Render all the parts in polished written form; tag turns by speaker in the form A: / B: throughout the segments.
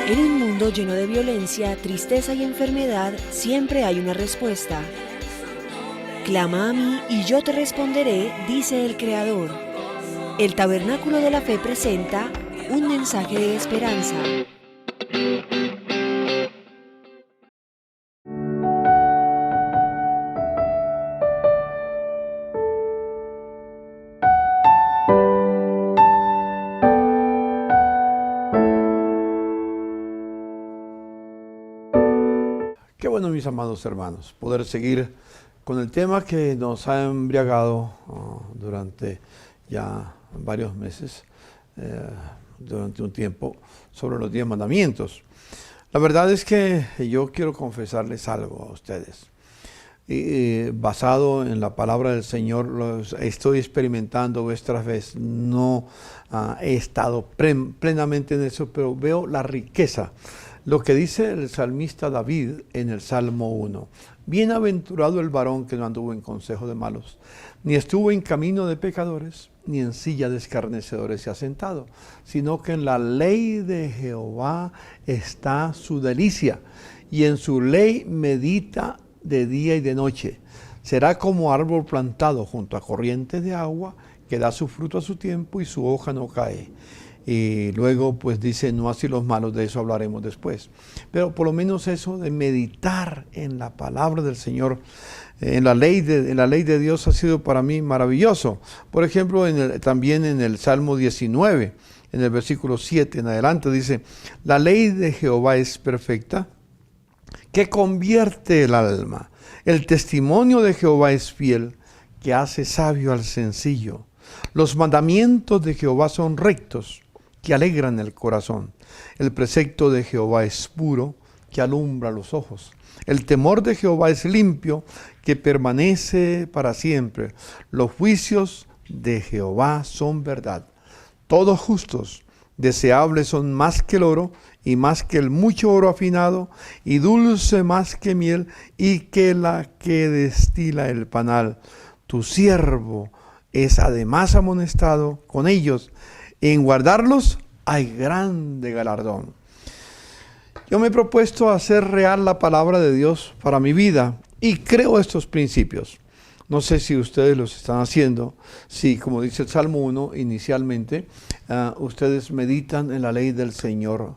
A: En un mundo lleno de violencia, tristeza y enfermedad, siempre hay una respuesta. Clama a mí y yo te responderé, dice el Creador. El Tabernáculo de la Fe presenta un mensaje de esperanza.
B: Qué bueno, mis amados hermanos, poder seguir con el tema que nos ha embriagado durante ya varios meses, durante un tiempo, sobre los 10 mandamientos. La verdad es que yo quiero confesarles algo a ustedes. Basado en la palabra del Señor, estoy experimentando esta vez. No he estado plenamente en eso, pero veo la riqueza. Lo que dice el salmista David en el Salmo 1. Bienaventurado el varón que no anduvo en consejo de malos, ni estuvo en camino de pecadores, ni en silla de escarnecedores se ha sentado, sino que en la ley de Jehová está su delicia, y en su ley medita de día y de noche. Será como árbol plantado junto a corrientes de agua, que da su fruto a su tiempo y su hoja no cae. Y luego pues dice, no así los malos, de eso hablaremos después. Pero por lo menos eso de meditar en la palabra del Señor, en la ley de Dios ha sido para mí maravilloso. Por ejemplo, también en el Salmo 19, en el versículo 7 en adelante, dice, la ley de Jehová es perfecta, que convierte el alma. El testimonio de Jehová es fiel, que hace sabio al sencillo. Los mandamientos de Jehová son rectos, que alegran el corazón. El precepto de Jehová es puro, que alumbra los ojos. El temor de Jehová es limpio, que permanece para siempre. Los juicios de Jehová son verdad. Todos justos, deseables son más que el oro, y más que el mucho oro afinado, y dulce más que miel, y que la que destila el panal. Tu siervo es además amonestado con ellos. En guardarlos hay grande galardón. Yo me he propuesto hacer real la palabra de Dios para mi vida y creo estos principios. No sé si ustedes los están haciendo, si como dice el Salmo 1 inicialmente, ustedes meditan en la ley del Señor,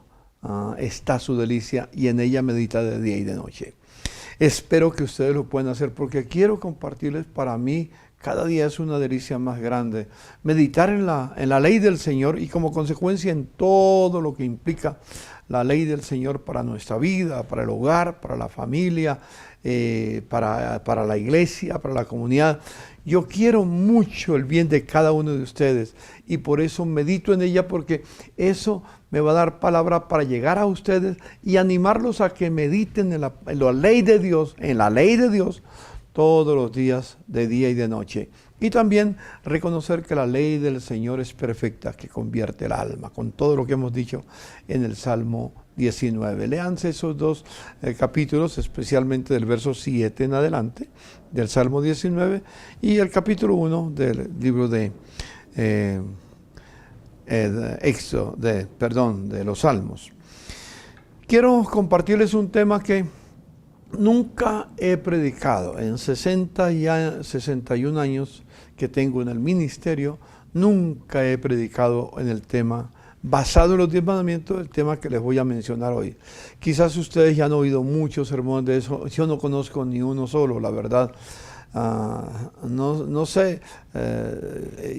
B: está su delicia y en ella medita de día y de noche. Espero que ustedes lo puedan hacer porque quiero compartirles para mí. Cada día es una delicia más grande. Meditar en la ley del Señor y como consecuencia en todo lo que implica la ley del Señor para nuestra vida, para el hogar, para la familia, para la iglesia, para la comunidad. Yo quiero mucho el bien de cada uno de ustedes y por eso medito en ella porque eso me va a dar palabra para llegar a ustedes y animarlos a que mediten en la ley de Dios, todos los días, de día y de noche. Y también reconocer que la ley del Señor es perfecta, que convierte el alma, con todo lo que hemos dicho en el Salmo 19. Léanse esos dos capítulos, especialmente del verso 7 en adelante, del Salmo 19, y el capítulo 1 del libro de de los Salmos. Quiero compartirles un tema que nunca he predicado. En 61 años que tengo en el ministerio, nunca he predicado en el tema, basado en los 10 mandamientos, el tema que les voy a mencionar hoy. Quizás ustedes ya han oído muchos sermones de eso, yo no conozco ni uno solo, la verdad. No sé,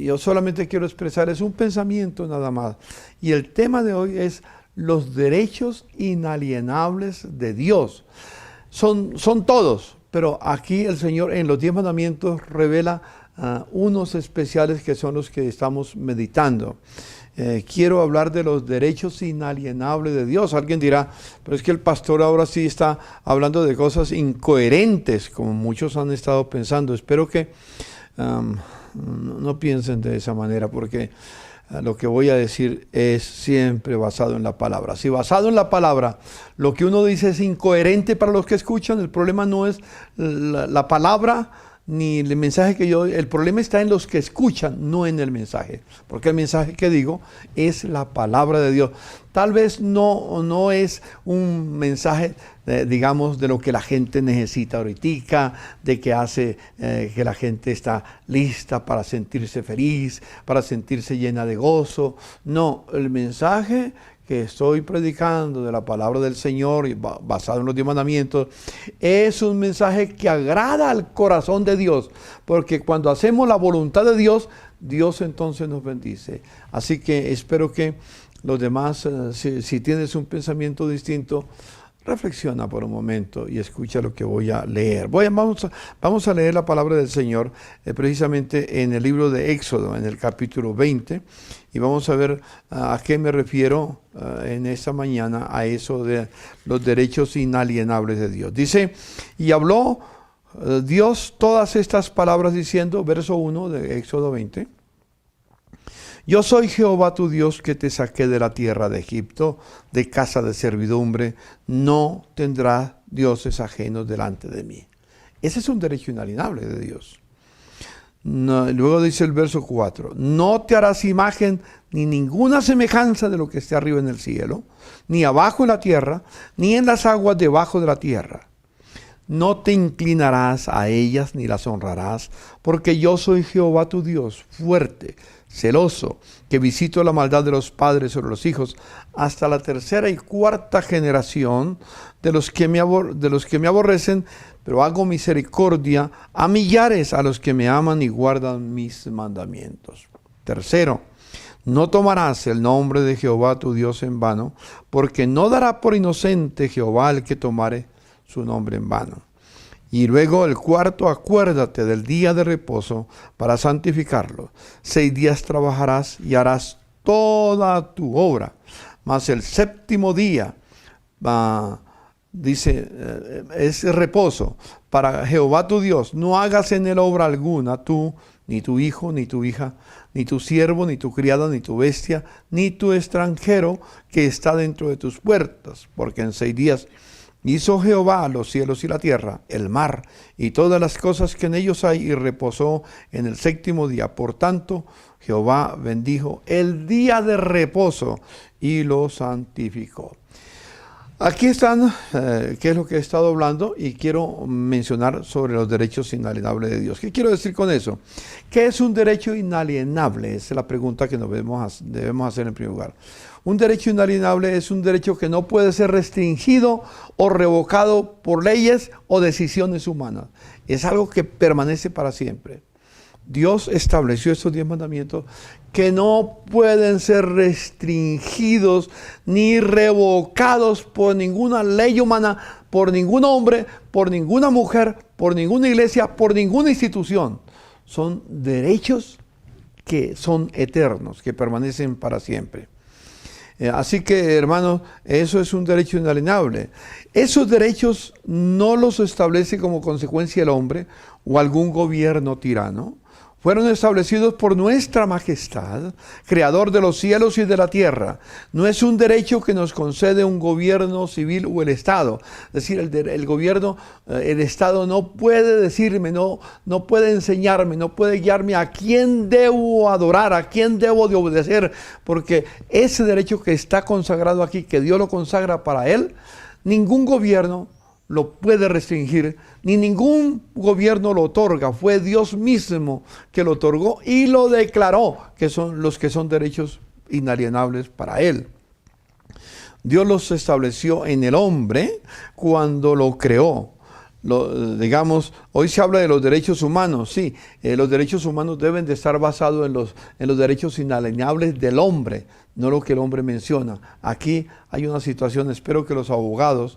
B: yo solamente quiero expresarles un pensamiento nada más. Y el tema de hoy es los derechos inalienables de Dios. Son todos, pero aquí el Señor en los 10 mandamientos revela unos especiales que son los que estamos meditando. Quiero hablar de los derechos inalienables de Dios. Alguien dirá, pero es que el pastor ahora sí está hablando de cosas incoherentes, como muchos han estado pensando. Espero que no piensen de esa manera, porque lo que voy a decir es siempre basado en la palabra. Si basado en la palabra, lo que uno dice es incoherente para los que escuchan, el problema no es la palabra, ni el mensaje que yo doy. El problema está en los que escuchan, no en el mensaje. Porque el mensaje que digo es la palabra de Dios. Tal vez no es un mensaje, digamos, de lo que la gente necesita ahorita, de que hace que la gente está lista para sentirse feliz, para sentirse llena de gozo. No, el mensaje que estoy predicando de la palabra del Señor, basado en los 10 mandamientos, es un mensaje que agrada al corazón de Dios, porque cuando hacemos la voluntad de Dios, Dios entonces nos bendice. Así que espero que los demás, si tienes un pensamiento distinto, reflexiona por un momento y escucha lo que voy a leer. Vamos a leer la palabra del Señor precisamente en el libro de Éxodo, en el capítulo 20, y vamos a ver a qué me refiero en esta mañana, a eso de los derechos inalienables de Dios. Dice, y habló Dios todas estas palabras diciendo, verso 1 de Éxodo 20, yo soy Jehová tu Dios que te saqué de la tierra de Egipto, de casa de servidumbre. No tendrás dioses ajenos delante de mí. Ese es un derecho inalienable de Dios. No, luego dice el verso 4. No te harás imagen ni ninguna semejanza de lo que esté arriba en el cielo, ni abajo en la tierra, ni en las aguas debajo de la tierra. No te inclinarás a ellas ni las honrarás, porque yo soy Jehová tu Dios, fuerte, celoso, que visito la maldad de los padres sobre los hijos, hasta la tercera y cuarta generación de los que me aborrecen, pero hago misericordia a millares a los que me aman y guardan mis mandamientos. Tercero, no tomarás el nombre de Jehová tu Dios en vano, porque no dará por inocente Jehová el que tomare su nombre en vano. Y luego el cuarto, acuérdate del día de reposo para santificarlo. 6 días trabajarás y harás toda tu obra. Mas el séptimo día, dice, es reposo para Jehová tu Dios. No hagas en él obra alguna, tú, ni tu hijo, ni tu hija, ni tu siervo, ni tu criada, ni tu bestia, ni tu extranjero que está dentro de tus puertas. Porque en 6 días hizo Jehová los cielos y la tierra, el mar y todas las cosas que en ellos hay, y reposó en el séptimo día. Por tanto, Jehová bendijo el día de reposo y lo santificó. Aquí están, qué es lo que he estado hablando, y quiero mencionar sobre los derechos inalienables de Dios. ¿Qué quiero decir con eso? ¿Qué es un derecho inalienable? Esa es la pregunta que debemos hacer en primer lugar. Un derecho inalienable es un derecho que no puede ser restringido o revocado por leyes o decisiones humanas. Es algo que permanece para siempre. Dios estableció estos 10 mandamientos que no pueden ser restringidos ni revocados por ninguna ley humana, por ningún hombre, por ninguna mujer, por ninguna iglesia, por ninguna institución. Son derechos que son eternos, que permanecen para siempre. Así que, hermanos, eso es un derecho inalienable. Esos derechos no los establece como consecuencia el hombre o algún gobierno tirano. Fueron establecidos por nuestra majestad, creador de los cielos y de la tierra. No es un derecho que nos concede un gobierno civil o el Estado. Es decir, el gobierno, el Estado no puede decirme, no puede enseñarme, no puede guiarme a quién debo adorar, a quién debo de obedecer, porque ese derecho que está consagrado aquí, que Dios lo consagra para él, ningún gobierno lo puede restringir, ni ningún gobierno lo otorga. Fue Dios mismo que lo otorgó y lo declaró, que son los que son derechos inalienables para él. Dios los estableció en el hombre cuando lo creó. Digamos, hoy se habla de los derechos humanos. Sí, los derechos humanos deben de estar basados en los derechos inalienables del hombre, no lo que el hombre menciona. Aquí hay una situación, espero que los abogados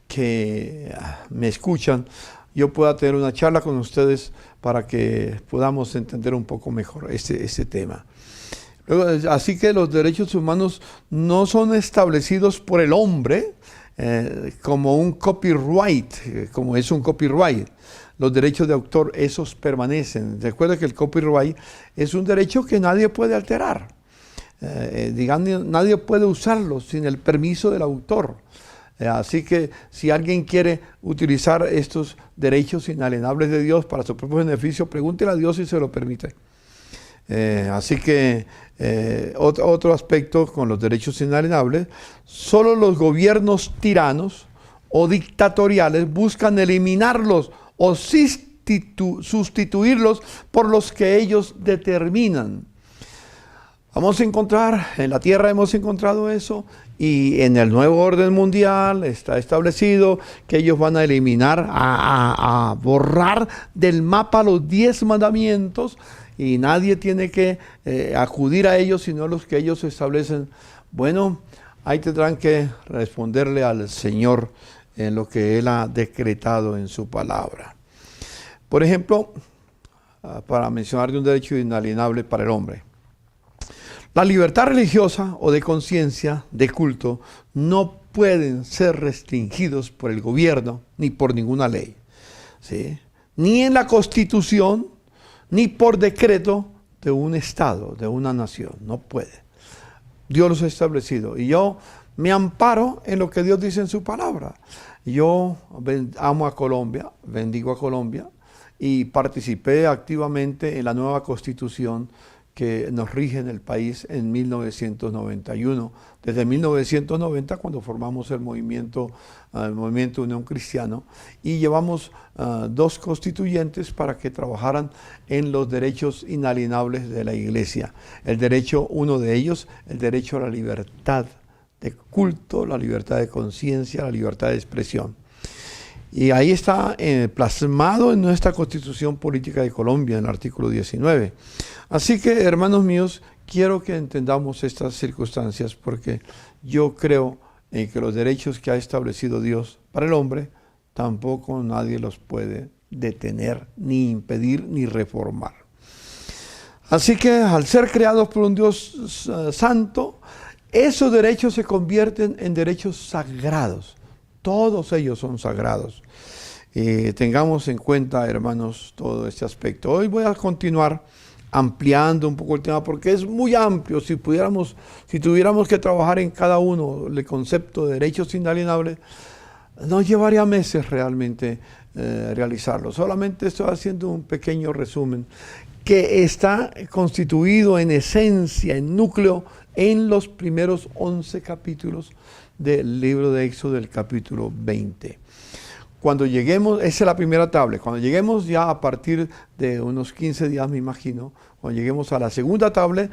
B: que me escuchan, yo pueda tener una charla con ustedes para que podamos entender un poco mejor este tema. Luego, así que los derechos humanos no son establecidos por el hombre como un copyright, como es un copyright. Los derechos de autor, esos permanecen. Recuerda que el copyright es un derecho que nadie puede alterar. Nadie puede usarlo sin el permiso del autor. Así que si alguien quiere utilizar estos derechos inalienables de Dios para su propio beneficio, pregúntele a Dios si se lo permite. Así que otro aspecto con los derechos inalienables, solo los gobiernos tiranos o dictatoriales buscan eliminarlos o sustituirlos por los que ellos determinan. Vamos a encontrar, en la tierra hemos encontrado eso, y en el nuevo orden mundial está establecido que ellos van a eliminar, a borrar del mapa los 10 mandamientos, y nadie tiene que acudir a ellos sino los que ellos establecen. Bueno, ahí tendrán que responderle al Señor en lo que Él ha decretado en su palabra. Por ejemplo, para mencionar de un derecho inalienable para el hombre, la libertad religiosa o de conciencia, de culto, no pueden ser restringidos por el gobierno ni por ninguna ley, ¿sí? Ni en la Constitución, ni por decreto de un Estado, de una nación. No puede. Dios los ha establecido. Y yo me amparo en lo que Dios dice en su palabra. Yo amo a Colombia, bendigo a Colombia, y participé activamente en la nueva Constitución que nos rige en el país en 1991. Desde 1990, cuando formamos el movimiento Unión Cristiano, y llevamos 2 constituyentes para que trabajaran en los derechos inalienables de la iglesia. Uno de ellos, el derecho a la libertad de culto, la libertad de conciencia, la libertad de expresión. Y ahí está plasmado en nuestra Constitución Política de Colombia, en el artículo 19. Así que, hermanos míos, quiero que entendamos estas circunstancias, porque yo creo en que los derechos que ha establecido Dios para el hombre, tampoco nadie los puede detener, ni impedir, ni reformar. Así que, al ser creados por un Dios santo, esos derechos se convierten en derechos sagrados. Todos ellos son sagrados. Tengamos en cuenta, hermanos, todo este aspecto. Hoy voy a continuar ampliando un poco el tema, porque es muy amplio. Si tuviéramos que trabajar en cada uno el concepto de derechos inalienables, nos llevaría meses realmente realizarlo. Solamente estoy haciendo un pequeño resumen que está constituido en esencia, en núcleo, en los primeros 11 capítulos del libro de Éxodo, del capítulo 20. Cuando lleguemos, esa es la primera tabla, cuando lleguemos ya a partir de unos 15 días, me imagino, cuando lleguemos a la segunda tabla,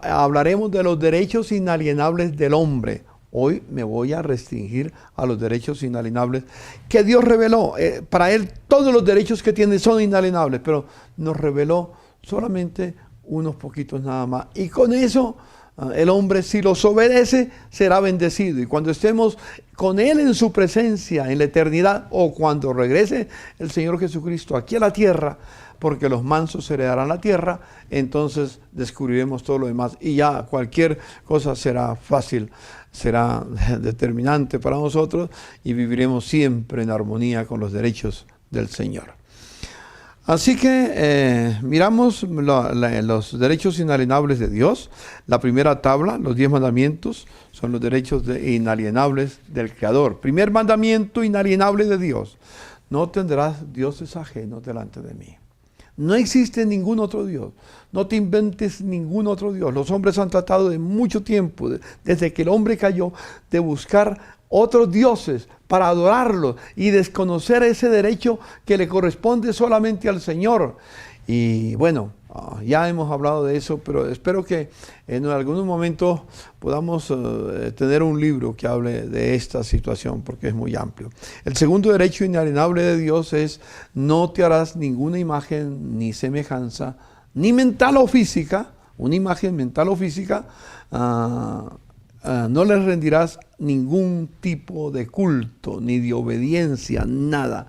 B: hablaremos de los derechos inalienables del hombre. Hoy me voy a restringir a los derechos inalienables que Dios reveló. Para Él todos los derechos que tiene son inalienables, pero nos reveló solamente unos poquitos nada más. Y con eso el hombre, si los obedece, será bendecido. Y cuando estemos con Él en su presencia, en la eternidad, o cuando regrese el Señor Jesucristo aquí a la tierra, porque los mansos heredarán la tierra, entonces descubriremos todo lo demás. Y ya cualquier cosa será fácil, será determinante para nosotros, y viviremos siempre en armonía con los derechos del Señor. Así que miramos los derechos inalienables de Dios. La primera tabla, los 10 mandamientos, son los derechos inalienables del Creador. Primer mandamiento inalienable de Dios: no tendrás dioses ajenos delante de mí. No existe ningún otro Dios. No te inventes ningún otro Dios. Los hombres han tratado de mucho tiempo, desde que el hombre cayó, de buscar otros dioses para adorarlos y desconocer ese derecho que le corresponde solamente al Señor. Y bueno, ya hemos hablado de eso, pero espero que en algún momento podamos tener un libro que hable de esta situación, porque es muy amplio. El segundo derecho inalienable de Dios es: no te harás ninguna imagen ni semejanza, ni mental o física, una imagen mental o física, no les rendirás ningún tipo de culto, ni de obediencia, nada.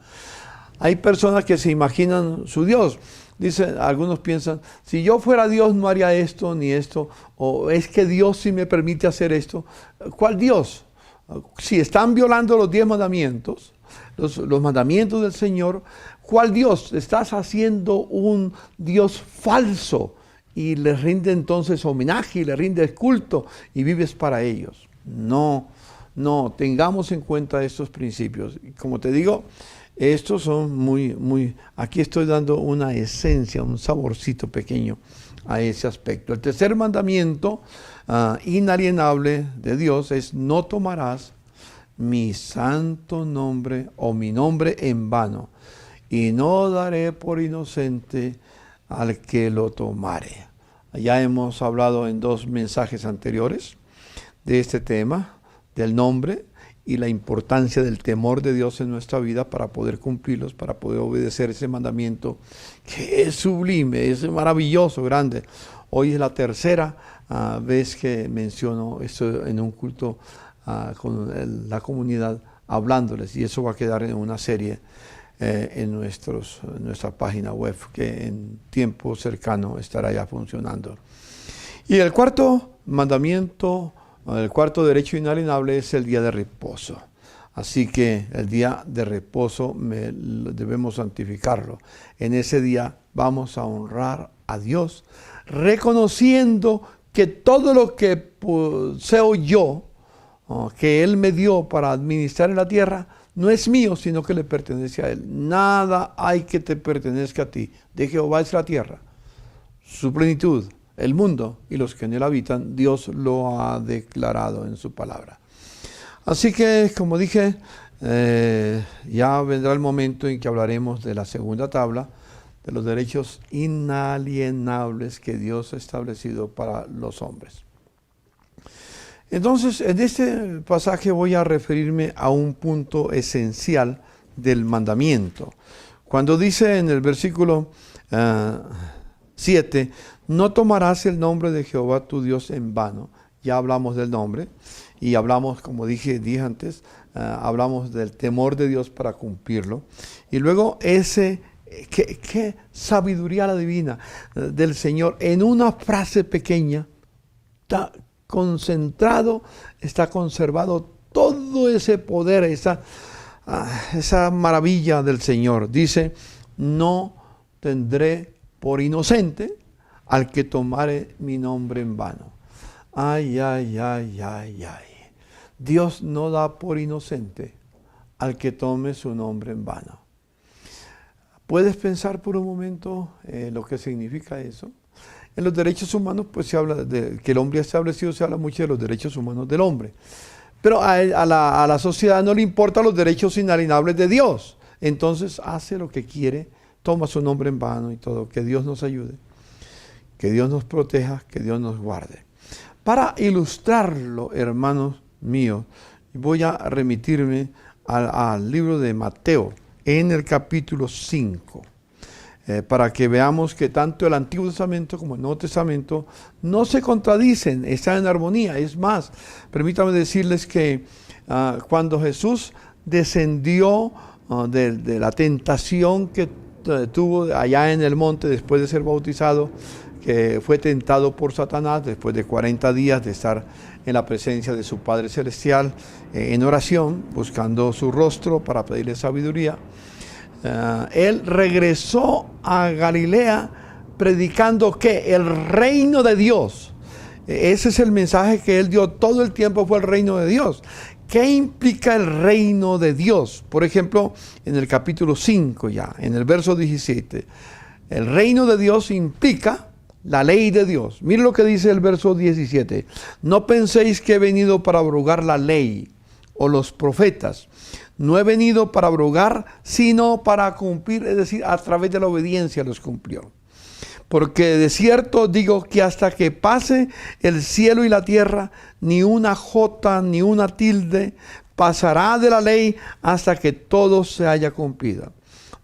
B: Hay personas que se imaginan su Dios. Dicen, algunos piensan, si yo fuera Dios no haría esto ni esto, o es que Dios sí me permite hacer esto. ¿Cuál Dios? Si están violando los 10 mandamientos, los mandamientos del Señor, ¿cuál Dios? Estás haciendo un Dios falso, y les rinde entonces homenaje y les rindes culto y vives para ellos. No, No, tengamos en cuenta estos principios. Y como te digo, estos son aquí estoy dando una esencia, un saborcito pequeño a ese aspecto. El tercer mandamiento inalienable de Dios es: no tomarás mi santo nombre o mi nombre en vano, y no daré por inocente al que lo tomare. Ya hemos hablado en 2 mensajes anteriores de este tema, del nombre y la importancia del temor de Dios en nuestra vida para poder cumplirlos, para poder obedecer ese mandamiento que es sublime, es maravilloso, grande. Hoy es la tercera vez que menciono esto en un culto con la comunidad, hablándoles, y eso va a quedar en una serie en nuestra página web, que en tiempo cercano estará ya funcionando. Y el cuarto mandamiento, el cuarto derecho inalienable, es el día de reposo. Así que el día de reposo debemos santificarlo. En ese día vamos a honrar a Dios, reconociendo que todo lo que poseo yo, que Él me dio para administrar en la tierra, no es mío, sino que le pertenece a Él. Nada hay que te pertenezca a ti. De Jehová es la tierra, su plenitud, el mundo y los que en él habitan. Dios lo ha declarado en su palabra. Así que, como dije, ya vendrá el momento en que hablaremos de la segunda tabla, de los derechos inalienables que Dios ha establecido para los hombres. Entonces, en este pasaje voy a referirme a un punto esencial del mandamiento. Cuando dice en el versículo 7, no tomarás el nombre de Jehová tu Dios en vano. Ya hablamos del nombre y hablamos, como dije antes, hablamos del temor de Dios para cumplirlo. Y luego qué sabiduría la divina del Señor en una frase pequeña. Está concentrado, está conservado todo ese poder, esa maravilla del Señor. Dice: no tendré por inocente al que tomare mi nombre en vano. Ay. Dios no da por inocente al que tome su nombre en vano. ¿Puedes pensar por un momento lo que significa eso? En los derechos humanos, pues se habla de que el hombre ha establecido, se habla mucho de los derechos humanos del hombre. Pero a la sociedad no le importan los derechos inalienables de Dios. Entonces hace lo que quiere, toma su nombre en vano y todo. Que Dios nos ayude, que Dios nos proteja, que Dios nos guarde. Para ilustrarlo, hermanos míos, voy a remitirme al libro de Mateo, en el capítulo 5. Para que veamos que tanto el Antiguo Testamento como el Nuevo Testamento no se contradicen, están en armonía. Es más, permítanme decirles que cuando Jesús descendió de la tentación que tuvo allá en el monte después de ser bautizado, que fue tentado por Satanás después de 40 días de estar en la presencia de su Padre Celestial, en oración, buscando su rostro para pedirle sabiduría. Él regresó a Galilea predicando que el reino de Dios. Ese es el mensaje que él dio todo el tiempo, fue el reino de Dios. ¿Qué implica el reino de Dios? Por ejemplo, en el capítulo 5 ya, en el verso 17, el reino de Dios implica la ley de Dios. Mire lo que dice el verso 17. No penséis que he venido para abrogar la ley o los profetas. No he venido para abrogar, sino para cumplir, es decir, a través de la obediencia los cumplió. Porque de cierto digo que hasta que pase el cielo y la tierra, ni una jota ni una tilde pasará de la ley hasta que todo se haya cumplido.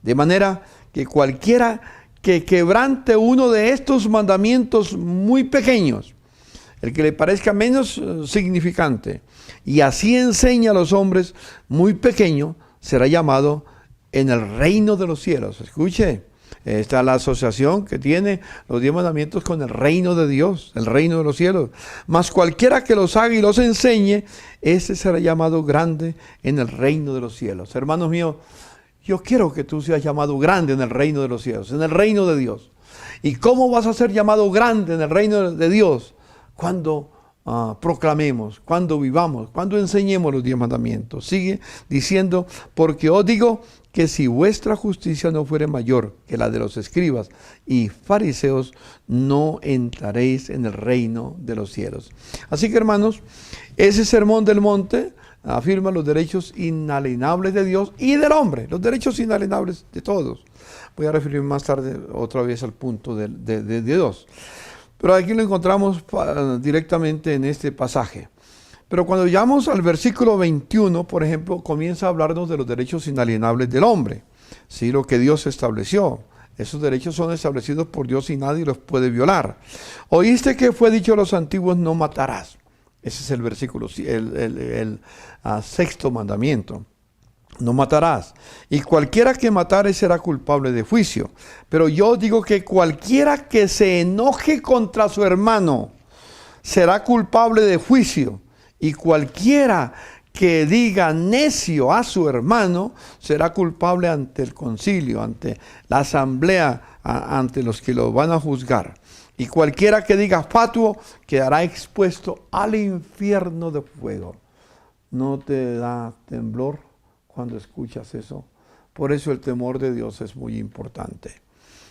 B: De manera que cualquiera que quebrante uno de estos mandamientos muy pequeños, el que le parezca menos significante, y así enseña a los hombres muy pequeño, será llamado en el reino de los cielos. Escuche, esta es la asociación que tiene los 10 mandamientos con el reino de Dios, el reino de los cielos. Mas cualquiera que los haga y los enseñe, ese será llamado grande en el reino de los cielos. Hermanos míos, yo quiero que tú seas llamado grande en el reino de los cielos, en el reino de Dios. ¿Y cómo vas a ser llamado grande en el reino de Dios? Cuando proclamemos, cuando vivamos, cuando enseñemos los 10 mandamientos. Sigue diciendo, porque os digo que si vuestra justicia no fuere mayor que la de los escribas y fariseos, no entraréis en el reino de los cielos. Así que, hermanos, ese sermón del monte afirma los derechos inalienables de Dios y del hombre, los derechos inalienables de todos. Voy a referirme más tarde otra vez al punto de Dios. Pero aquí lo encontramos directamente en este pasaje. Pero cuando llegamos al versículo 21, por ejemplo, comienza a hablarnos de los derechos inalienables del hombre. ¿Sí? Lo que Dios estableció. Esos derechos son establecidos por Dios y nadie los puede violar. Oíste que fue dicho a los antiguos, no matarás. Ese es el versículo, el sexto mandamiento. No matarás. Y cualquiera que matare será culpable de juicio. Pero yo digo que cualquiera que se enoje contra su hermano será culpable de juicio. Y cualquiera que diga necio a su hermano será culpable ante el concilio, ante la asamblea, ante los que lo van a juzgar. Y cualquiera que diga fatuo quedará expuesto al infierno de fuego. ¿No te da temblor cuando escuchas eso? Por eso el temor de Dios es muy importante.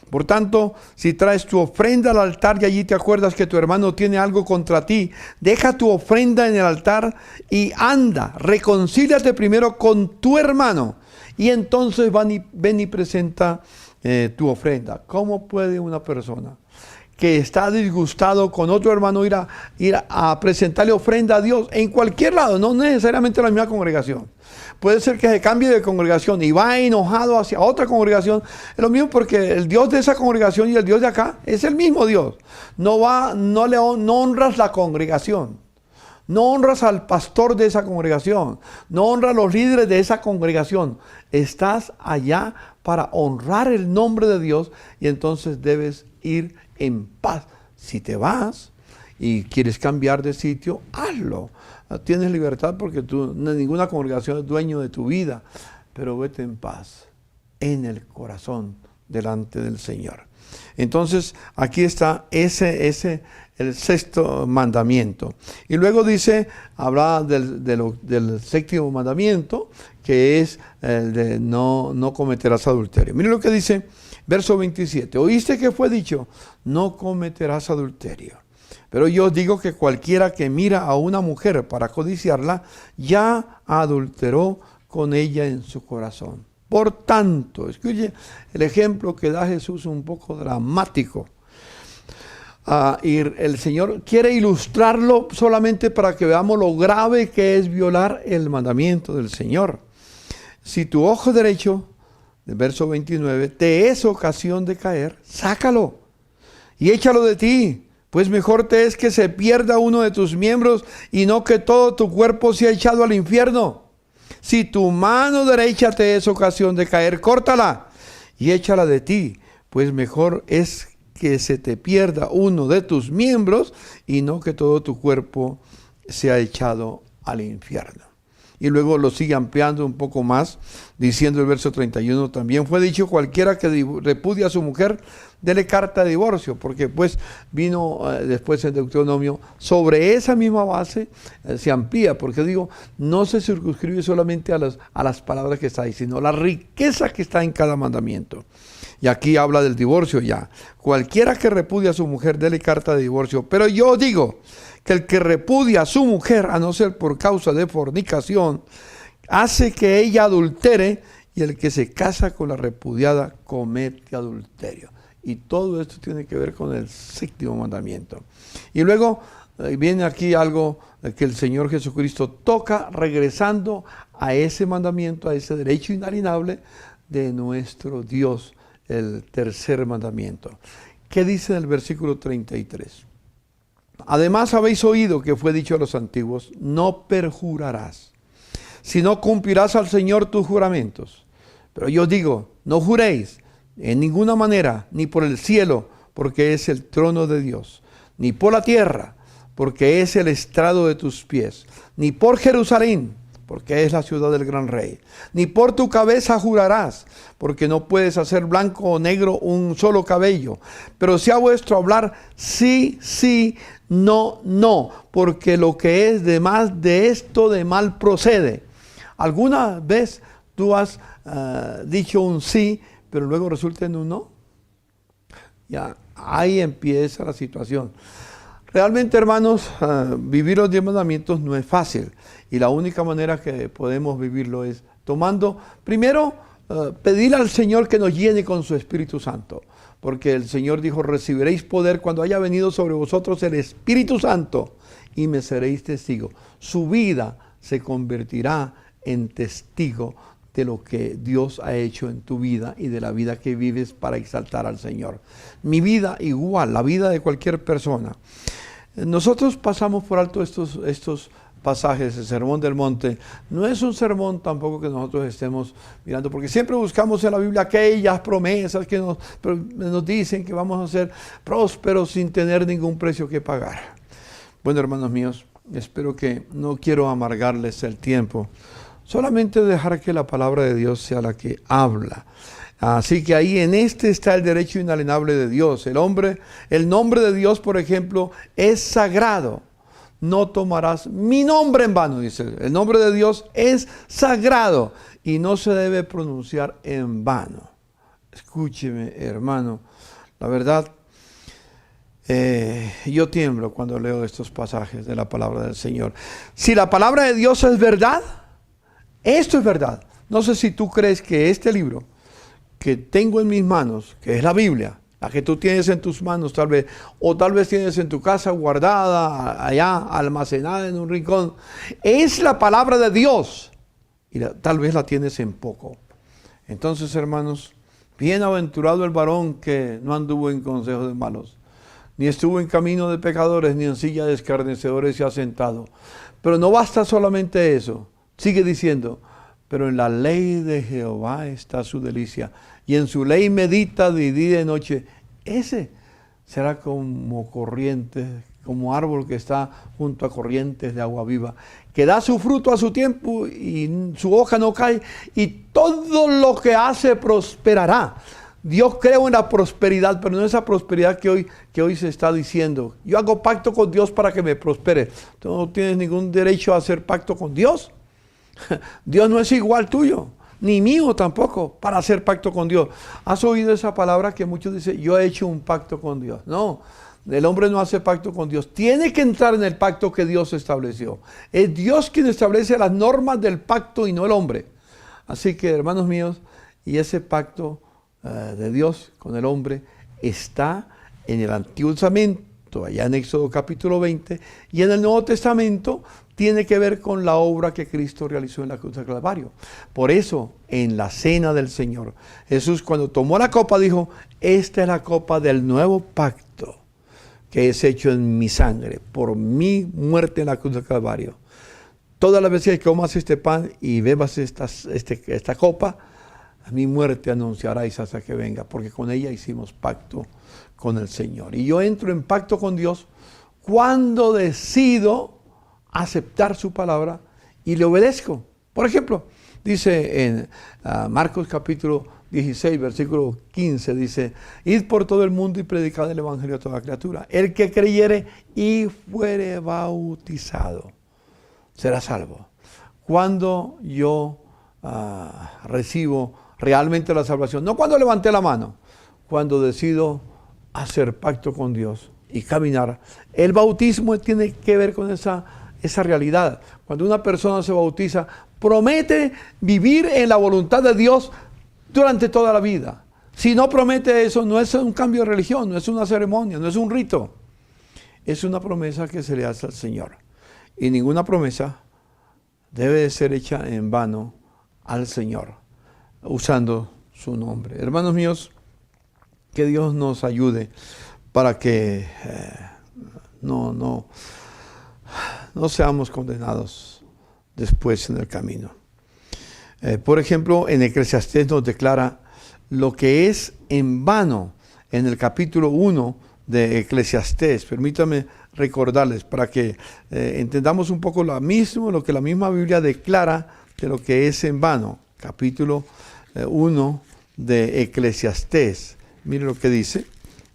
B: Por tanto, si traes tu ofrenda al altar y allí te acuerdas que tu hermano tiene algo contra ti, deja tu ofrenda en el altar y anda, reconcíliate primero con tu hermano y entonces ven y presenta tu ofrenda. ¿Cómo puede una persona que está disgustado con otro hermano ir a presentarle ofrenda a Dios en cualquier lado, no necesariamente en la misma congregación? Puede ser que se cambie de congregación y va enojado hacia otra congregación. Es lo mismo porque el Dios de esa congregación y el Dios de acá es el mismo Dios. No honras la congregación. No honras al pastor de esa congregación. No honras a los líderes de esa congregación. Estás allá para honrar el nombre de Dios y entonces debes ir en paz. Si te vas y quieres cambiar de sitio, hazlo. Tienes libertad porque ninguna congregación es dueño de tu vida, pero vete en paz, en el corazón, delante del Señor. Entonces, aquí está el sexto mandamiento. Y luego habla del séptimo mandamiento, que es el de no cometerás adulterio. Miren lo que dice, verso 27. Oíste que fue dicho, no cometerás adulterio. Pero yo digo que cualquiera que mira a una mujer para codiciarla, ya adulteró con ella en su corazón. Por tanto, escuche el ejemplo que da Jesús, un poco dramático. Y el Señor quiere ilustrarlo solamente para que veamos lo grave que es violar el mandamiento del Señor. Si tu ojo derecho, del verso 29, te es ocasión de caer, sácalo y échalo de ti. Pues mejor te es que se pierda uno de tus miembros y no que todo tu cuerpo sea echado al infierno. Si tu mano derecha te es ocasión de caer, córtala y échala de ti. Pues mejor es que se te pierda uno de tus miembros y no que todo tu cuerpo sea echado al infierno. Y luego lo sigue ampliando un poco más, diciendo el verso 31, también fue dicho, cualquiera que repudia a su mujer, dele carta de divorcio, porque pues vino después en Deuteronomio, sobre esa misma base se amplía, porque digo, no se circunscribe solamente a las palabras que está ahí, sino la riqueza que está en cada mandamiento. Y aquí habla del divorcio ya. Cualquiera que repudia a su mujer, dele carta de divorcio. Pero yo digo que el que repudia a su mujer, a no ser por causa de fornicación, hace que ella adultere, y el que se casa con la repudiada comete adulterio. Y todo esto tiene que ver con el séptimo mandamiento. Y luego viene aquí algo que el Señor Jesucristo toca, regresando a ese mandamiento, a ese derecho inalienable de nuestro Dios, el tercer mandamiento. ¿Qué dice en el versículo 33? Además habéis oído que fue dicho a los antiguos, no perjurarás, sino cumplirás al Señor tus juramentos. Pero yo digo, no juréis en ninguna manera, ni por el cielo, porque es el trono de Dios, ni por la tierra, porque es el estrado de tus pies, ni por Jerusalén, porque es la ciudad del gran rey, ni por tu cabeza jurarás, porque no puedes hacer blanco o negro un solo cabello, pero sea vuestro hablar sí, sí, No, no, porque lo que es de más de esto de mal procede. ¿Alguna vez tú has dicho un sí, pero luego resulta en un no? Ya, ahí empieza la situación. Realmente, hermanos, vivir los 10 mandamientos no es fácil. Y la única manera que podemos vivirlo es tomando, primero, pedir al Señor que nos llene con su Espíritu Santo. Porque el Señor dijo, recibiréis poder cuando haya venido sobre vosotros el Espíritu Santo y me seréis testigo. Su vida se convertirá en testigo de lo que Dios ha hecho en tu vida y de la vida que vives para exaltar al Señor. Mi vida igual, la vida de cualquier persona. Nosotros pasamos por alto estos pasajes, el Sermón del Monte. No es un sermón tampoco que nosotros estemos mirando, porque siempre buscamos en la Biblia aquellas promesas que nos dicen que vamos a ser prósperos sin tener ningún precio que pagar. Bueno, hermanos míos, espero que no quiero amargarles el tiempo, solamente dejar que la palabra de Dios sea la que habla. Así que ahí en este está el derecho inalienable de Dios. El nombre de Dios, por ejemplo, es sagrado. No tomarás mi nombre en vano, dice. El nombre de Dios es sagrado y no se debe pronunciar en vano. Escúcheme, hermano. La verdad, yo tiemblo cuando leo estos pasajes de la palabra del Señor. Si la palabra de Dios es verdad, esto es verdad. No sé si tú crees que este libro que tengo en mis manos, que es la Biblia, la que tú tienes en tus manos tal vez, o tal vez tienes en tu casa guardada, allá almacenada en un rincón, es la palabra de Dios, y tal vez la tienes en poco. Entonces, hermanos, bienaventurado el varón que no anduvo en consejo de malos, ni estuvo en camino de pecadores, ni en silla de escarnecedores se ha sentado. Pero no basta solamente eso, sigue diciendo, pero en la ley de Jehová está su delicia, y en su ley medita de día y de noche. Ese será como corriente, como árbol que está junto a corrientes de agua viva, que da su fruto a su tiempo y su hoja no cae, y todo lo que hace prosperará. Dios creó en la prosperidad, pero no esa prosperidad que hoy se está diciendo. Yo hago pacto con Dios para que me prospere. Tú no tienes ningún derecho a hacer pacto con Dios. Dios no es igual tuyo, ni mío tampoco, para hacer pacto con Dios. ¿Has oído esa palabra que muchos dicen, yo he hecho un pacto con Dios? No, el hombre no hace pacto con Dios. Tiene que entrar en el pacto que Dios estableció. Es Dios quien establece las normas del pacto y no el hombre. Así que, hermanos míos, y ese pacto de Dios con el hombre está en el Antiguo Testamento, allá en Éxodo capítulo 20, y en el Nuevo Testamento tiene que ver con la obra que Cristo realizó en la cruz del Calvario. Por eso, en la cena del Señor, Jesús cuando tomó la copa dijo, esta es la copa del nuevo pacto que es hecho en mi sangre, por mi muerte en la cruz del Calvario. Todas las veces que comas este pan y bebas esta copa, a mi muerte anunciaráis hasta que venga, porque con ella hicimos pacto con el Señor. Y yo entro en pacto con Dios cuando decido aceptar su palabra y le obedezco. Por ejemplo, dice en Marcos capítulo 16, versículo 15, dice, id por todo el mundo y predicad el evangelio a toda criatura. El que creyere y fuere bautizado será salvo. Cuando yo recibo realmente la salvación, no cuando levanté la mano, cuando decido hacer pacto con Dios y caminar. El bautismo tiene que ver con esa realidad. Cuando una persona se bautiza, promete vivir en la voluntad de Dios durante toda la vida. Si no promete eso, no es un cambio de religión, no es una ceremonia, no es un rito. Es una promesa que se le hace al Señor. Y ninguna promesa debe ser hecha en vano al Señor, usando su nombre. Hermanos míos, que Dios nos ayude para que no seamos condenados después en el camino. Por ejemplo, en Eclesiastés nos declara lo que es en vano en el capítulo 1 de Eclesiastés. Permítanme recordarles para que entendamos un poco lo que la misma Biblia declara de lo que es en vano. Capítulo 1 de Eclesiastés. Mire lo que dice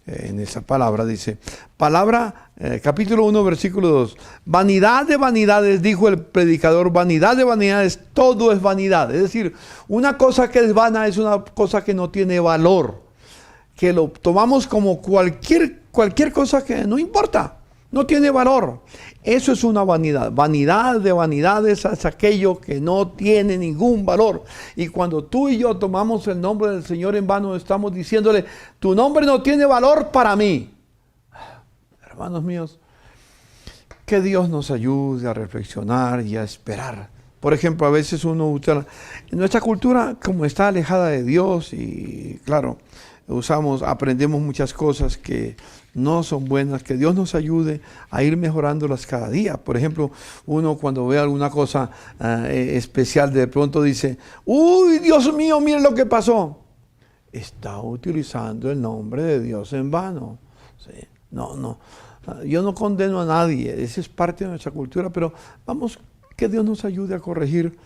B: en esa palabra. Dice, palabra capítulo 1, versículo 2. Vanidad de vanidades, dijo el predicador, vanidad de vanidades, todo es vanidad. Es decir, una cosa que es vana es una cosa que no tiene valor, que lo tomamos como cualquier cosa que no importa, no tiene valor. Eso es una vanidad. Vanidad de vanidades es aquello que no tiene ningún valor. Y cuando tú y yo tomamos el nombre del Señor en vano, estamos diciéndole, tu nombre no tiene valor para mí. Hermanos míos, que Dios nos ayude a reflexionar y a esperar. Por ejemplo, a veces uno usa, nuestra cultura como está alejada de Dios y claro, aprendemos muchas cosas que no son buenas, que Dios nos ayude a ir mejorándolas cada día. Por ejemplo, uno cuando ve alguna cosa especial, de pronto dice, uy, Dios mío, mire lo que pasó. Está utilizando el nombre de Dios en vano. Sí, no. Yo no condeno a nadie, esa es parte de nuestra cultura, pero vamos, que Dios nos ayude a corregir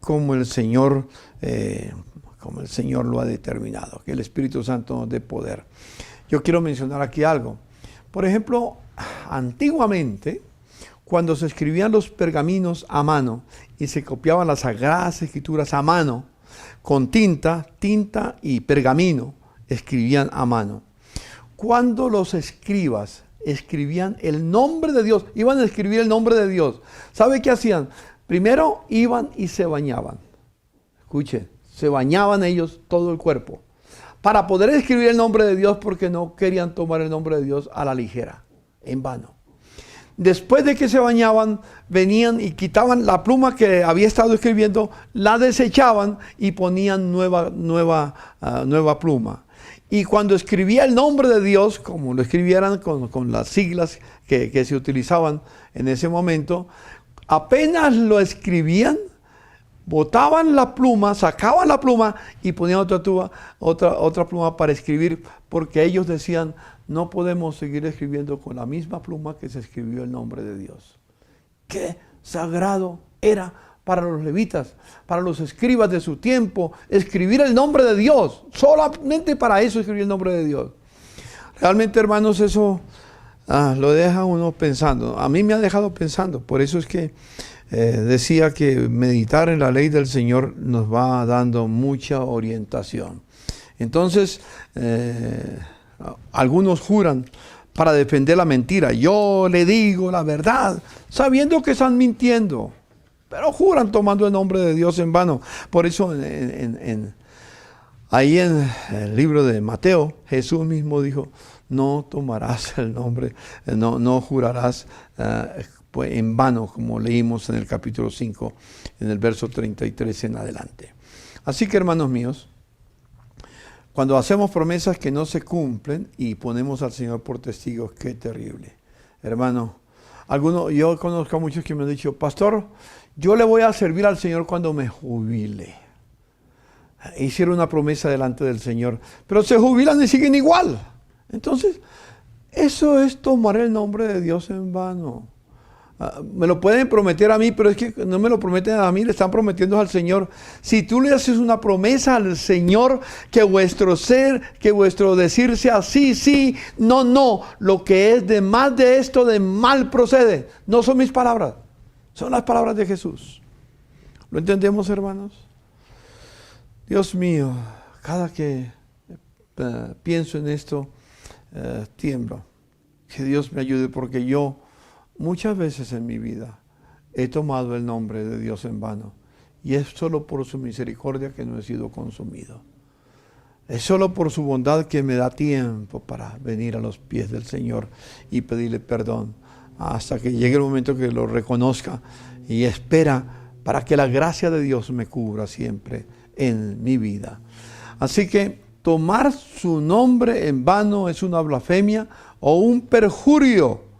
B: como el Señor lo ha determinado, que el Espíritu Santo nos dé poder. Yo quiero mencionar aquí algo. Por ejemplo, antiguamente, cuando se escribían los pergaminos a mano y se copiaban las Sagradas Escrituras a mano, con tinta y pergamino, escribían a mano. Cuando los escribas escribían el nombre de Dios, iban a escribir el nombre de Dios, ¿sabe qué hacían? Primero iban y se bañaban. Escuche, se bañaban ellos todo el cuerpo para poder escribir el nombre de Dios, porque no querían tomar el nombre de Dios a la ligera, en vano. Después de que se bañaban, venían y quitaban la pluma que había estado escribiendo, la desechaban y ponían nueva pluma. Y cuando escribía el nombre de Dios, como lo escribieran con las siglas que se utilizaban en ese momento, apenas lo escribían, botaban la pluma, sacaban la pluma y ponían otra pluma para escribir, porque ellos decían, no podemos seguir escribiendo con la misma pluma que se escribió el nombre de Dios. ¡Qué sagrado era para los levitas, para los escribas de su tiempo, escribir el nombre de Dios! Solamente para eso escribir el nombre de Dios. Realmente, hermanos, eso lo deja uno pensando. A mí me ha dejado pensando. Por eso es que decía que meditar en la ley del Señor nos va dando mucha orientación. Entonces, algunos juran para defender la mentira. Yo le digo la verdad, sabiendo que están mintiendo, pero juran tomando el nombre de Dios en vano. Por eso ahí en el libro de Mateo, Jesús mismo dijo, no tomarás el nombre, no jurarás pues en vano, como leímos en el capítulo 5, en el verso 33 en adelante. Así que, hermanos míos, cuando hacemos promesas que no se cumplen y ponemos al Señor por testigos, qué terrible. Hermano, yo conozco a muchos que me han dicho, pastor, yo le voy a servir al Señor cuando me jubile. Hicieron una promesa delante del Señor, pero se jubilan y siguen igual. Entonces, eso es tomar el nombre de Dios en vano. Me lo pueden prometer a mí, pero es que no me lo prometen a mí, le están prometiendo al Señor. Si tú le haces una promesa al Señor, que vuestro ser, que vuestro decir sea sí, sí, no, no, lo que es de más de esto, de mal procede. No son mis palabras, son las palabras de Jesús. ¿Lo entendemos, hermanos? Dios mío, cada que pienso en esto, tiemblo. Que Dios me ayude, porque yo muchas veces en mi vida he tomado el nombre de Dios en vano, y es solo por su misericordia que no he sido consumido. Es solo por su bondad que me da tiempo para venir a los pies del Señor y pedirle perdón hasta que llegue el momento que lo reconozca y espera para que la gracia de Dios me cubra siempre en mi vida. Así que tomar su nombre en vano es una blasfemia o un perjurio.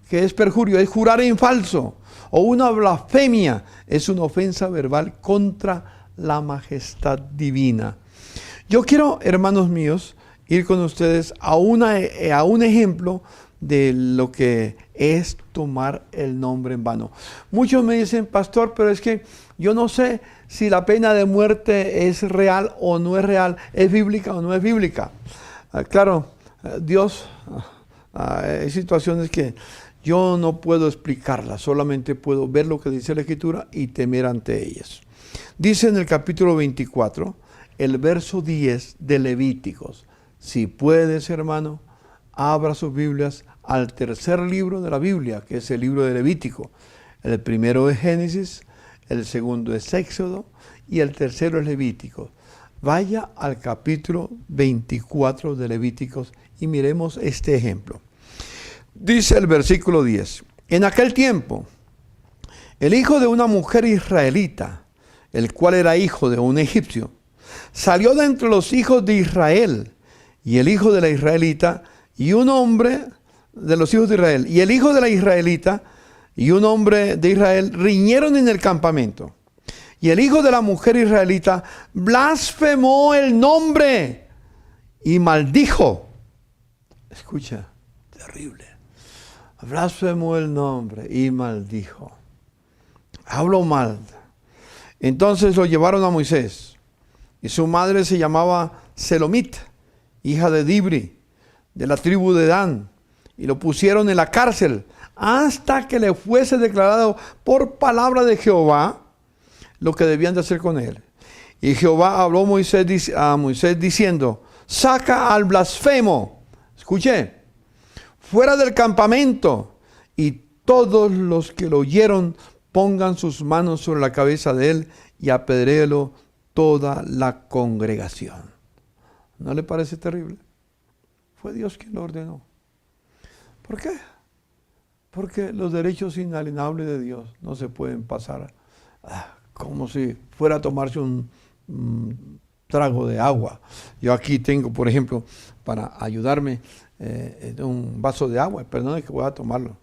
B: ¿Qué es perjurio? Es jurar en falso. O una blasfemia es una ofensa verbal contra la majestad divina. Yo quiero, hermanos míos, ir con ustedes a un ejemplo de lo que es tomar el nombre en vano. Muchos me dicen, pastor, pero es que yo no sé si la pena de muerte es real o no es real, es bíblica o no es bíblica. Claro, Dios Hay situaciones que yo no puedo explicarlas, solamente puedo ver lo que dice la Escritura y temer ante ellas. Dice en el capítulo 24, el verso 10 de Levíticos. Si puedes, hermano, abra sus Biblias al tercer libro de la Biblia, que es el libro de Levítico. El primero es Génesis, el segundo es Éxodo y el tercero es Levítico. Vaya al capítulo 24 de Levíticos y miremos este ejemplo. Dice el versículo 10, en aquel tiempo, el hijo de una mujer israelita, el cual era hijo de un egipcio, salió de entre los hijos de Israel, y el hijo de la israelita, y un hombre de los hijos de Israel, y el hijo de la israelita, y un hombre de Israel, riñeron en el campamento. Y el hijo de la mujer israelita blasfemó el nombre y maldijo. Escucha, terrible. Blasfemó el nombre y maldijo. Habló mal. Entonces lo llevaron a Moisés. Y su madre se llamaba Selomit, hija de Dibri, de la tribu de Dan. Y lo pusieron en la cárcel hasta que le fuese declarado por palabra de Jehová lo que debían de hacer con él. Y Jehová habló a Moisés diciendo, saca al blasfemo, escuché, fuera del campamento, y todos los que lo oyeron pongan sus manos sobre la cabeza de él y apedréelo toda la congregación. ¿No le parece terrible? Fue Dios quien lo ordenó. ¿Por qué? Porque los derechos inalienables de Dios no se pueden pasar como si fuera a tomarse un trago de agua. Yo aquí tengo, por ejemplo, para ayudarme, un vaso de agua. Perdone que voy a tomarlo.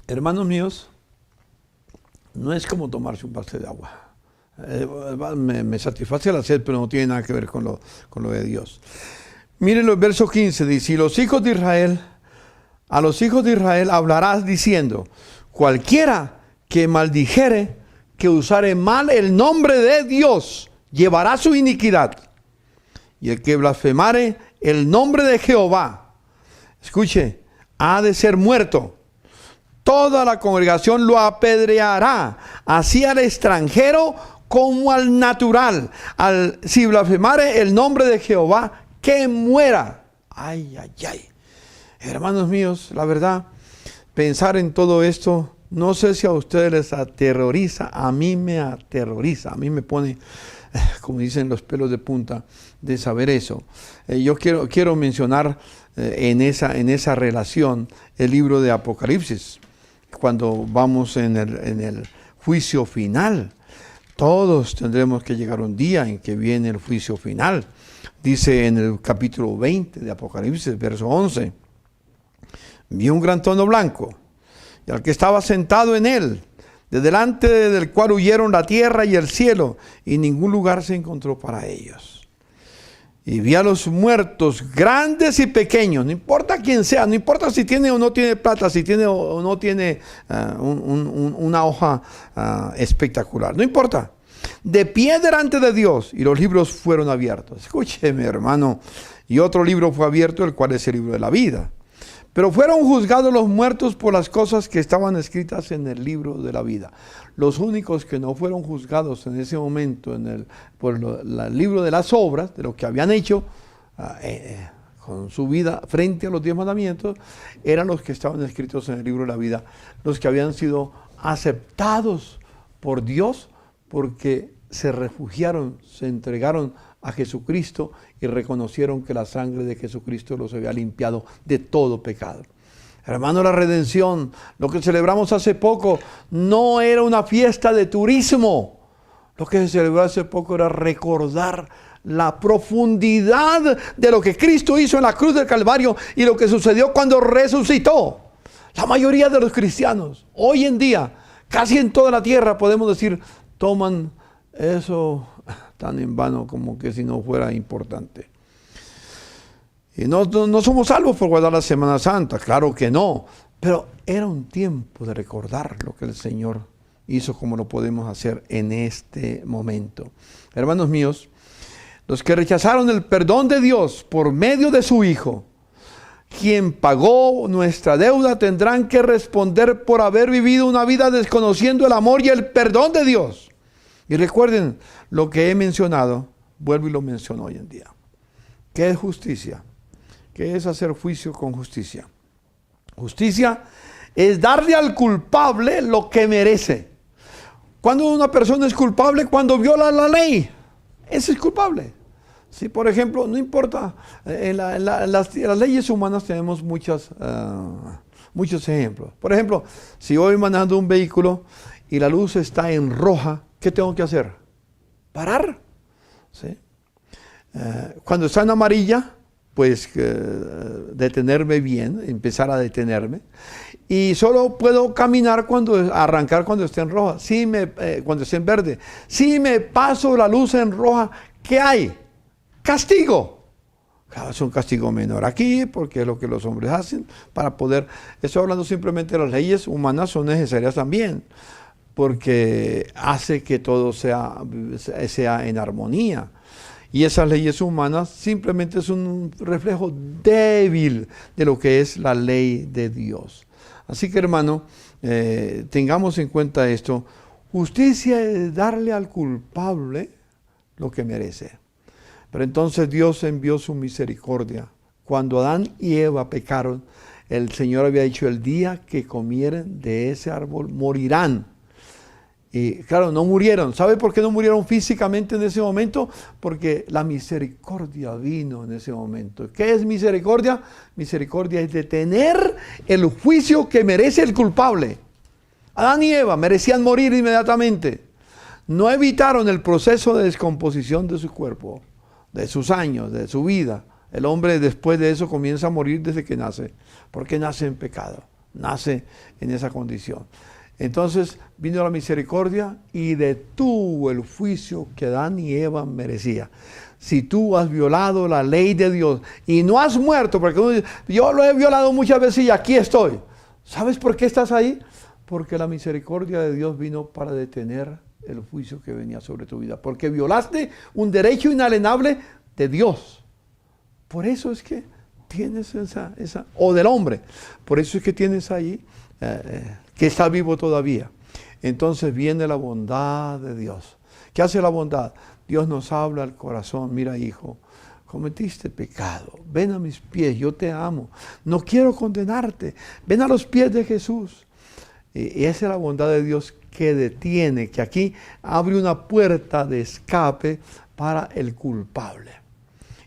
B: Hermanos míos, no es como tomarse un vaso de agua. Me satisface la sed, pero no tiene nada que ver con lo de Dios. Miren el verso 15, dice, y los hijos de Israel, a los hijos de Israel hablarás diciendo, cualquiera que maldijere, que usare mal el nombre de Dios, llevará su iniquidad. Y el que blasfemare el nombre de Jehová, escuche, ha de ser muerto. Toda la congregación lo apedreará, así al extranjero como al natural. Si blasfemare el nombre de Jehová, que muera. Ay, ay, ay. Hermanos míos, la verdad, pensar en todo esto, no sé si a ustedes les aterroriza, a mí me aterroriza, a mí me pone, como dicen, los pelos de punta de saber eso. Yo quiero mencionar en esa relación el libro de Apocalipsis, cuando vamos en el juicio final. Todos tendremos que llegar un día en que viene el juicio final. Dice en el capítulo 20 de Apocalipsis, verso 11, vi un gran trono blanco, y al que estaba sentado en él, de delante del cual huyeron la tierra y el cielo, y ningún lugar se encontró para ellos. Y vi a los muertos, grandes y pequeños, no importa quién sea, no importa si tiene o no tiene plata, si tiene o no tiene una hoja espectacular, no importa. De pie delante de Dios, y los libros fueron abiertos. Escúcheme, hermano, y otro libro fue abierto, el cual es el libro de la vida. Pero fueron juzgados los muertos por las cosas que estaban escritas en el libro de la vida. Los únicos que no fueron juzgados en ese momento por el libro de las obras, de lo que habían hecho con su vida frente a los 10 mandamientos, eran los que estaban escritos en el libro de la vida, los que habían sido aceptados por Dios porque se refugiaron, se entregaron a Jesucristo y reconocieron que la sangre de Jesucristo los había limpiado de todo pecado. Hermano, la redención, lo que celebramos hace poco, no era una fiesta de turismo. Lo que se celebró hace poco era recordar la profundidad de lo que Cristo hizo en la cruz del Calvario y lo que sucedió cuando resucitó. La mayoría de los cristianos, hoy en día, casi en toda la tierra, podemos decir, toman eso tan en vano como que si no fuera importante. Y no somos salvos por guardar la Semana Santa, claro que no, pero era un tiempo de recordar lo que el Señor hizo, como lo podemos hacer en este momento. Hermanos míos, Los que rechazaron el perdón de Dios por medio de su Hijo, quien pagó nuestra deuda, tendrán que responder por haber vivido una vida desconociendo el amor y el perdón de Dios. Y recuerden lo que he mencionado, vuelvo y lo menciono hoy en día. ¿Qué es justicia? ¿Qué es hacer juicio con justicia? Justicia es darle al culpable lo que merece. Cuando una persona es culpable, cuando viola la ley, ese es culpable. Sí, por ejemplo, no importa, en las leyes humanas tenemos muchos ejemplos. Por ejemplo, si voy manejando un vehículo y la luz está en roja, ¿qué tengo que hacer? Parar. ¿Sí? Cuando está en amarilla, pues detenerme bien, empezar a detenerme. Y solo puedo caminar arrancar cuando esté en roja, cuando esté en verde. Si me paso la luz en roja, ¿qué hay? Castigo. Claro, es un castigo menor aquí, porque es lo que los hombres hacen para poder. Estoy hablando simplemente de las leyes humanas, son necesarias también, porque hace que todo sea en armonía. Y esas leyes humanas simplemente son un reflejo débil de lo que es la ley de Dios. Así que, hermano, tengamos en cuenta esto. Justicia es darle al culpable lo que merece. Pero entonces Dios envió su misericordia. Cuando Adán y Eva pecaron, el Señor había dicho: el día que comieren de ese árbol morirán. Y claro, no murieron. ¿Sabe por qué no murieron físicamente en ese momento? Porque la misericordia vino en ese momento. ¿Qué es misericordia? Misericordia es detener el juicio que merece el culpable. Adán y Eva merecían morir inmediatamente. No evitaron el proceso de descomposición de su cuerpo, de sus años, de su vida. El hombre después de eso comienza a morir desde que nace, porque nace en pecado, nace en esa condición. Entonces vino la misericordia y detuvo el juicio que Adán y Eva merecían. Si tú has violado la ley de Dios y no has muerto, porque uno dice: yo lo he violado muchas veces y aquí estoy. ¿Sabes por qué estás ahí? Porque la misericordia de Dios vino para detener el juicio que venía sobre tu vida. Porque violaste un derecho inalienable de Dios. Por eso es que tienes o del hombre. Por eso es que tienes ahí que está vivo todavía. Entonces viene la bondad de Dios. ¿Qué hace la bondad? Dios nos habla al corazón: mira, hijo, cometiste pecado, ven a mis pies, yo te amo, no quiero condenarte, ven a los pies de Jesús. Y esa es la bondad de Dios que detiene, que aquí abre una puerta de escape para el culpable.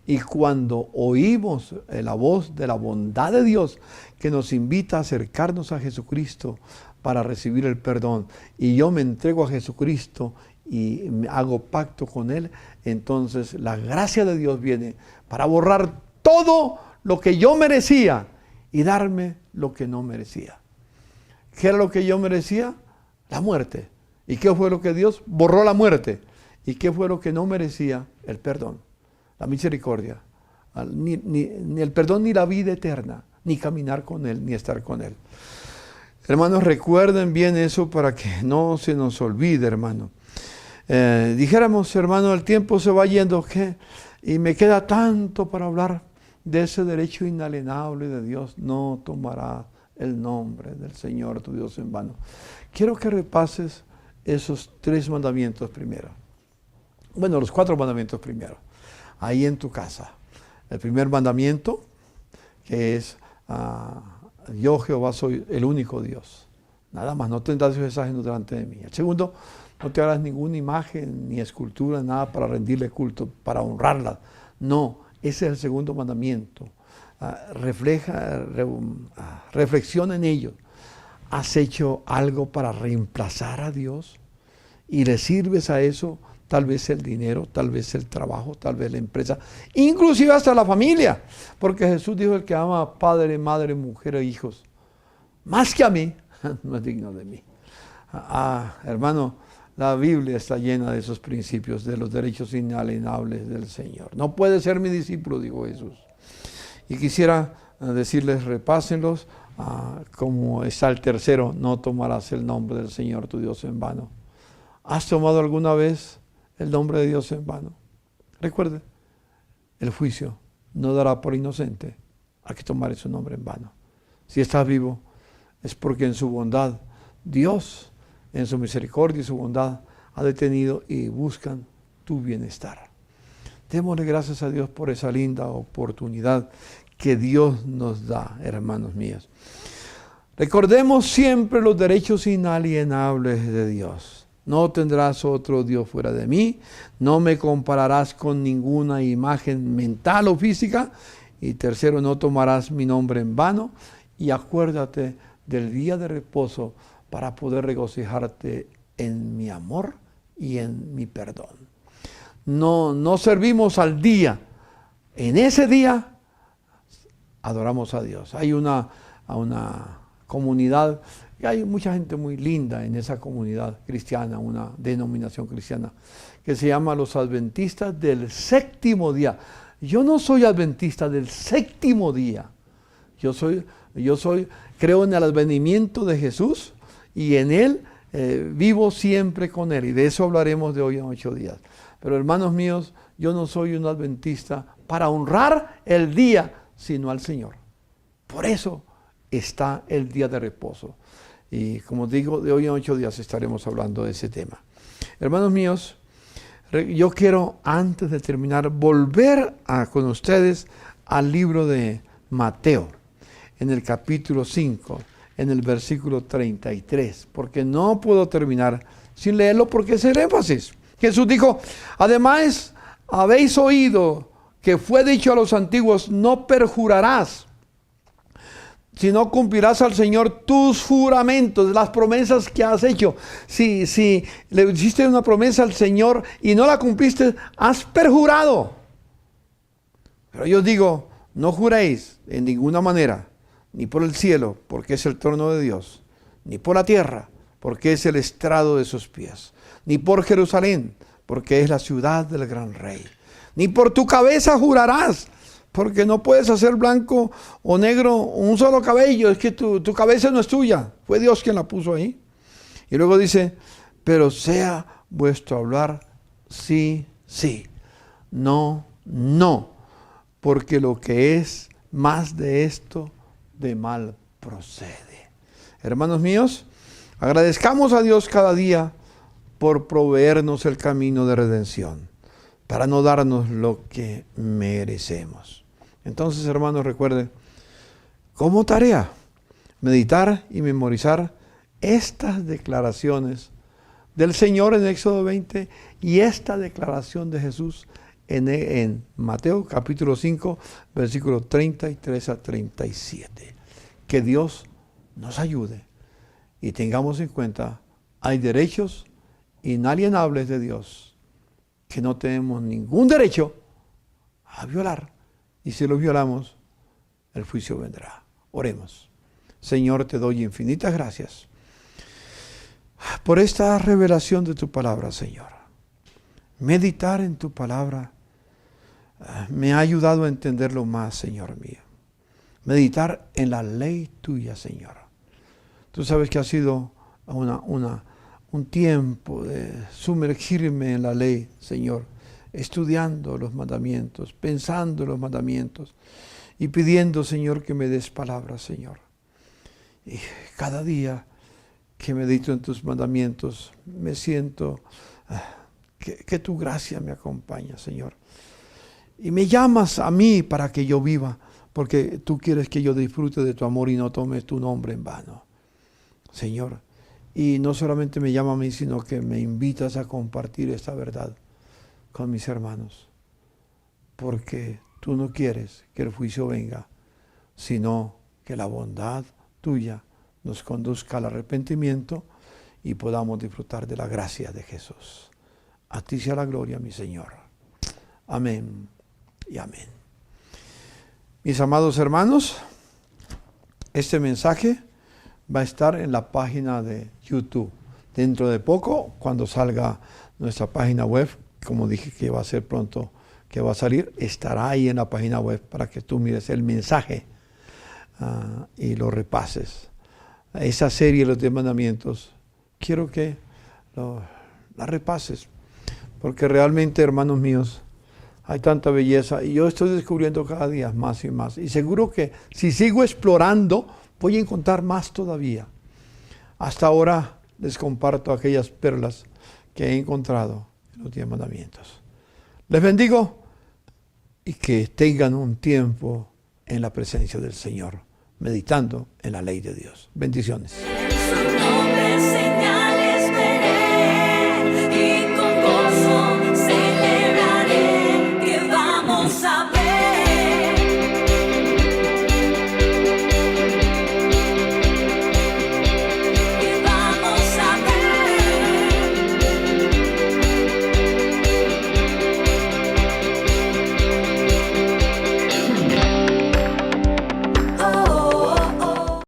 B: Y cuando oímos la voz de la bondad de Dios que nos invita a acercarnos a Jesucristo para recibir el perdón, y yo me entrego a Jesucristo y hago pacto con Él, entonces la gracia de Dios viene para borrar todo lo que yo merecía y darme lo que no merecía. ¿Qué era lo que yo merecía? La muerte. ¿Y qué fue lo que Dios borró? La muerte. ¿Y qué fue lo que no merecía? El perdón, la misericordia. Ni el perdón, ni la vida eterna, ni caminar con Él, ni estar con Él. Hermanos, recuerden bien eso para que no se nos olvide, hermano. Dijéramos, hermano, el tiempo se va yendo, ¿qué? Y me queda tanto para hablar de ese derecho inalienable de Dios: no tomará el nombre del Señor tu Dios en vano. Quiero que repases esos 3 mandamientos primero. Bueno, los 4 mandamientos primero, ahí en tu casa. El primer mandamiento, que es: yo, Jehová, soy el único Dios. Nada más, no tendrás dioses ajenos delante de mí. El segundo: no te harás ninguna imagen ni escultura, nada para rendirle culto, para honrarla. No, ese es el segundo mandamiento. Reflexiona en ello. ¿Has hecho algo para reemplazar a Dios? Y le sirves a eso, tal vez el dinero, tal vez el trabajo, tal vez la empresa, inclusive hasta la familia. Porque Jesús dijo: el que ama a padre, madre, mujer e hijos, más que a mí, no es digno de mí. Hermano, la Biblia está llena de esos principios, de los derechos inalienables del Señor. No puede ser mi discípulo, dijo Jesús. Y quisiera decirles: repásenlos, como está el tercero: no tomarás el nombre del Señor tu Dios en vano. ¿Has tomado alguna vez el nombre de Dios en vano? Recuerde, el juicio no dará por inocente a que tomare su nombre en vano. Si estás vivo, es porque en su bondad, Dios, en su misericordia y su bondad, ha detenido y buscan tu bienestar. Démosle gracias a Dios por esa linda oportunidad que Dios nos da, hermanos míos. Recordemos siempre los derechos inalienables de Dios. No tendrás otro Dios fuera de mí, no me compararás con ninguna imagen mental o física, y tercero, no tomarás mi nombre en vano, y acuérdate del día de reposo para poder regocijarte en mi amor y en mi perdón. No servimos al día. En ese día adoramos a Dios. Hay una comunidad, y hay mucha gente muy linda en esa comunidad cristiana, una denominación cristiana, que se llama los adventistas del séptimo día. Yo no soy adventista del séptimo día. Creo en el advenimiento de Jesús y en Él vivo siempre con Él. Y de eso hablaremos de hoy en 8 días. Pero hermanos míos, yo no soy un adventista para honrar el día, sino al Señor. Por eso está el día de reposo. Y como digo, de hoy en 8 días estaremos hablando de ese tema. Hermanos míos, yo quiero, antes de terminar, volver con ustedes al libro de Mateo, en el capítulo 5, en el versículo 33, porque no puedo terminar sin leerlo porque es el énfasis. Jesús dijo, además, habéis oído que fue dicho a los antiguos, no perjurarás, sino cumplirás al Señor tus juramentos, las promesas que has hecho. Si le hiciste una promesa al Señor y no la cumpliste, has perjurado. Pero yo digo, no juréis en ninguna manera, ni por el cielo, porque es el trono de Dios, ni por la tierra, porque es el estrado de sus pies, ni por Jerusalén, porque es la ciudad del gran rey, ni por tu cabeza jurarás, porque no puedes hacer blanco o negro un solo cabello, es que tu cabeza no es tuya, fue Dios quien la puso ahí. Y luego dice, pero sea vuestro hablar sí, sí, no, no, porque lo que es más de esto, de mal procede. Hermanos míos, agradezcamos a Dios cada día por proveernos el camino de redención, para no darnos lo que merecemos. Entonces, hermanos, recuerden, como tarea, meditar y memorizar estas declaraciones del Señor en Éxodo 20 y esta declaración de Jesús en Mateo capítulo 5, versículos 33 a 37. Que Dios nos ayude y tengamos en cuenta, hay derechos inalienables de Dios que no tenemos ningún derecho a violar. Y si los violamos, el juicio vendrá. Oremos. Señor, te doy infinitas gracias por esta revelación de tu palabra, Señor. Meditar en tu palabra me ha ayudado a entenderlo más, Señor mío. Meditar en la ley tuya, Señor. Tú sabes que ha sido un tiempo de sumergirme en la ley, Señor, estudiando los mandamientos, pensando en los mandamientos y pidiendo, Señor, que me des palabras, Señor. Y cada día que medito en tus mandamientos, me siento que tu gracia me acompaña, Señor. Y me llamas a mí para que yo viva, porque tú quieres que yo disfrute de tu amor y no tome tu nombre en vano, Señor. Y no solamente me llama a mí, sino que me invitas a compartir esta verdad con mis hermanos, porque tú no quieres que el juicio venga, sino que la bondad tuya nos conduzca al arrepentimiento y podamos disfrutar de la gracia de Jesús. A ti sea la gloria, mi Señor. Amén y amén. Mis amados hermanos, este mensaje va a estar en la página de YouTube. Dentro de poco, cuando salga nuestra página web, como dije que va a ser pronto, que va a salir, estará ahí en la página web para que tú mires el mensaje y lo repases. Esa serie de los 10 mandamientos, quiero que la repases, porque realmente, hermanos míos, Hay tanta belleza y yo estoy descubriendo cada día más y más. Y seguro que si sigo explorando, voy a encontrar más todavía. Hasta ahora les comparto aquellas perlas que he encontrado en los 10 mandamientos. Les bendigo y que tengan un tiempo en la presencia del Señor, meditando en la ley de Dios. Bendiciones.
C: En su nombre, Señor.